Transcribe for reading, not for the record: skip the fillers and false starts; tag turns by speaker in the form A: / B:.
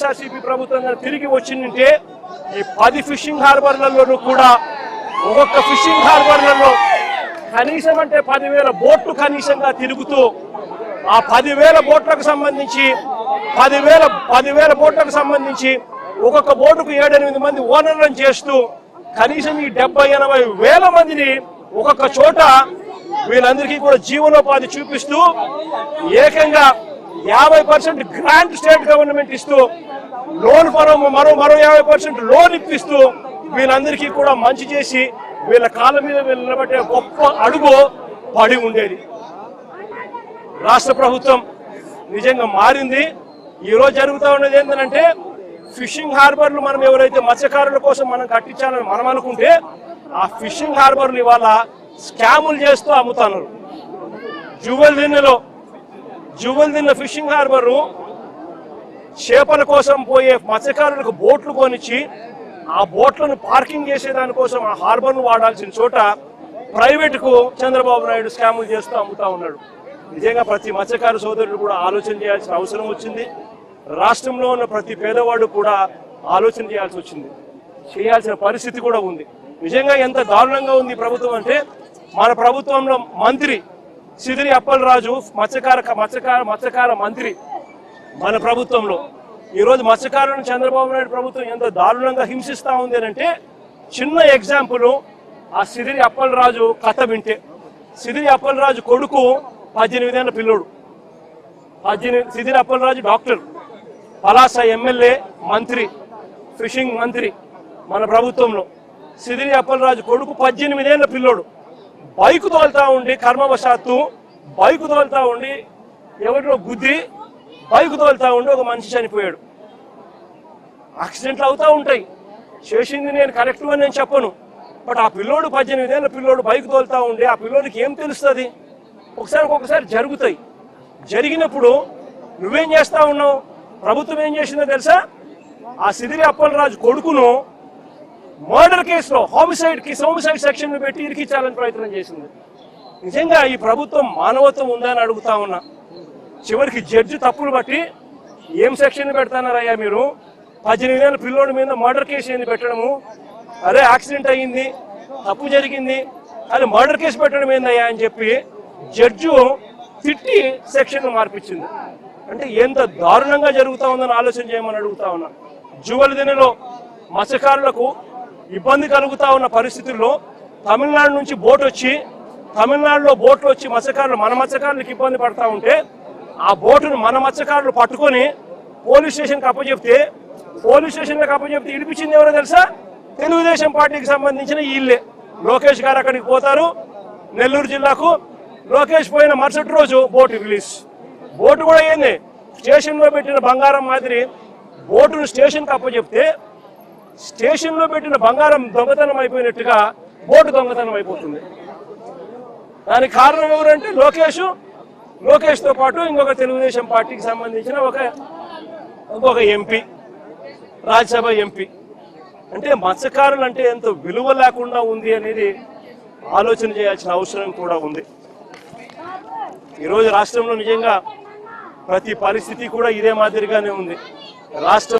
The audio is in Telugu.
A: వైఎస్ఆర్సీపీ ప్రభుత్వం తిరిగి వచ్చిందంటే ఈ 10 ఫిషింగ్ హార్బర్లలో కూడా ఒక్కొక్క ఫిషింగ్ హార్బర్లలో కనీసం అంటే 10,000 బోట్లు కనీసంగా తిరుగుతూ ఆ 10,000 బోట్లకు సంబంధించి 10,000 బోట్లకు సంబంధించి ఒక్కొక్క బోటుకు 7-8 మంది ఓనర్లను చేస్తూ కనీసం ఈ 70-80 వేల మందిని ఒక్కొక్క చోట వీళ్ళందరికీ కూడా జీవనోపాధి చూపిస్తూ ఏకంగా 50% గ్రాంట్ స్టేట్ గవర్నమెంట్ ఇస్తూ లోన్ మరో 50% లోన్ ఇప్పిస్తూ వీళ్ళందరికీ కూడా మంచి చేసి వీళ్ళ కాళ్ళ మీద నిలబెట్టే గొప్ప అడుగు పడి ఉండేది. రాష్ట్ర ప్రభుత్వం నిజంగా మారింది. ఈరోజు జరుగుతూ ఉన్నది ఏంటంటే ఫిషింగ్ హార్బర్లు మనం ఎవరైతే మత్స్యకారుల కోసం మనం కట్టించాలని మనం అనుకుంటే ఆ ఫిషింగ్ హార్బర్లు ఇవాళ స్కాములు చేస్తూ అమ్ముతున్నారు. జువెల్దిన్న ఫిషింగ్ హార్బర్ చేపల కోసం పోయే మత్స్యకారులకు బోట్లు కొనిచ్చి ఆ బోట్లను పార్కింగ్ చేసేదానికోసం ఆ హార్బర్ను వాడాల్సిన చోట ప్రైవేటుకు చంద్రబాబు నాయుడు స్కాములు చేస్తూ అమ్ముతా ఉన్నాడు. నిజంగా ప్రతి మత్స్యకార సోదరుడు కూడా ఆలోచన చేయాల్సిన అవసరం వచ్చింది. రాష్ట్రంలో ఉన్న ప్రతి పేదవాడు కూడా ఆలోచన చేయాల్సిన పరిస్థితి కూడా ఉంది. నిజంగా ఎంత దారుణంగా ఉంది ప్రభుత్వం అంటే మన ప్రభుత్వంలో మంత్రి సిదిరి అప్పలరాజు మత్స్యకార మంత్రి మన ప్రభుత్వంలో ఈరోజు మత్స్యకారులను చంద్రబాబు నాయుడు ప్రభుత్వం ఎంత దారుణంగా హింసిస్తా ఉంది అంటే చిన్న ఎగ్జాంపుల్ ఆ సిదిరి అప్పలరాజు కథ వింటే సిదిరి అప్పలరాజు కొడుకు 18 ఏళ్ల పిల్లోడు. సిదిరి అప్పలరాజు డాక్టర్, పలాస ఎమ్మెల్యే, మంత్రి, ఫిషింగ్ మంత్రి మన ప్రభుత్వంలో. సిదిరి అప్పలరాజు కొడుకు 18 ఏళ్ల పిల్లోడు బైకు తోలుతా ఉండి కర్మవశాత్తు బైకు తోలుతా ఉండి ఎవరిలో గుద్ది బైకు తోలుతా ఉండి ఒక మనిషి చనిపోయాడు. యాక్సిడెంట్లు అవుతూ ఉంటాయి. చేసింది నేను కరెక్ట్ అని నేను చెప్పను. బట్ ఆ పిల్లోడు 18 ఏళ్ల పిల్లోడు బైక్ తోలుతా ఉండి ఆ పిల్లోడికి ఏం తెలుస్తుంది? ఒక్కొక్కసారి జరుగుతాయి. జరిగినప్పుడు నువ్వేం చేస్తా ఉన్నావు? ప్రభుత్వం ఏం చేసిందో తెలుసా? ఆ సిదిరి అప్పలరాజు కొడుకును మర్డర్ కేసులో హోమిసైడ్ సెక్షన్ పెట్టి ఇరికించాలని ప్రయత్నం చేసింది. నిజంగా ఈ ప్రభుత్వం మానవత్వం ఉందా అని అడుగుతా ఉన్నా. చివరికి జడ్జి తప్పులు బట్టి ఏం సెక్షన్ పెడతానారయ్యా మీరు? 18 ఏళ్ల పిల్లోడి మీద మర్డర్ కేసు ఏంది పెట్టడము? అరే యాక్సిడెంట్ అయ్యింది, తప్పు జరిగింది, అది మర్డర్ కేసు పెట్టడం ఏందయ్యా అని చెప్పి జడ్జు తిట్టి సెక్షన్ మార్పించింది. అంటే ఎంత దారుణంగా జరుగుతూ ఉందని ఆలోచన చేయమని అడుగుతా ఉన్నా. జువెల్దిన్నలో మత్స్యకారులకు ఇబ్బంది కలుగుతా ఉన్న పరిస్థితుల్లో తమిళనాడు నుంచి తమిళనాడులో బోట్లు వచ్చి మన మత్స్యకారులకు ఇబ్బంది పడతా ఉంటే ఆ బోటును మన మత్స్యకారులు పట్టుకొని పోలీస్ స్టేషన్కి అప్పచెప్తే ఇడిపించింది ఎవరో తెలుసా? తెలుగుదేశం పార్టీకి సంబంధించిన వీళ్ళే. లోకేష్ గారు అక్కడికి పోతారు నెల్లూరు జిల్లాకు. లోకేష్ పోయిన మరుసటి రోజు బోటు రిలీజ్. బోటు కూడా ఏంది స్టేషన్లో పెట్టిన బంగారం మాదిరి బోటును స్టేషన్కి అప్పచెప్తే స్టేషన్లో పెట్టిన బంగారం దొంగతనం అయిపోయినట్టుగా బోటు దొంగతనం అయిపోతుంది. దానికి కారణం ఎవరంటే లోకేష్తో పాటు ఇంకొక తెలుగుదేశం పార్టీకి సంబంధించిన ఇంకొక ఎంపీ, రాజ్యసభ ఎంపీ. అంటే మత్స్యకారులు అంటే ఎంత విలువ లేకుండా ఉంది అనేది ఆలోచన చేయాల్సిన అవసరం కూడా ఉంది. ఈరోజు రాష్ట్రంలో నిజంగా ప్రతి పరిస్థితి కూడా ఇదే మాదిరిగానే ఉంది. రాష్ట్రం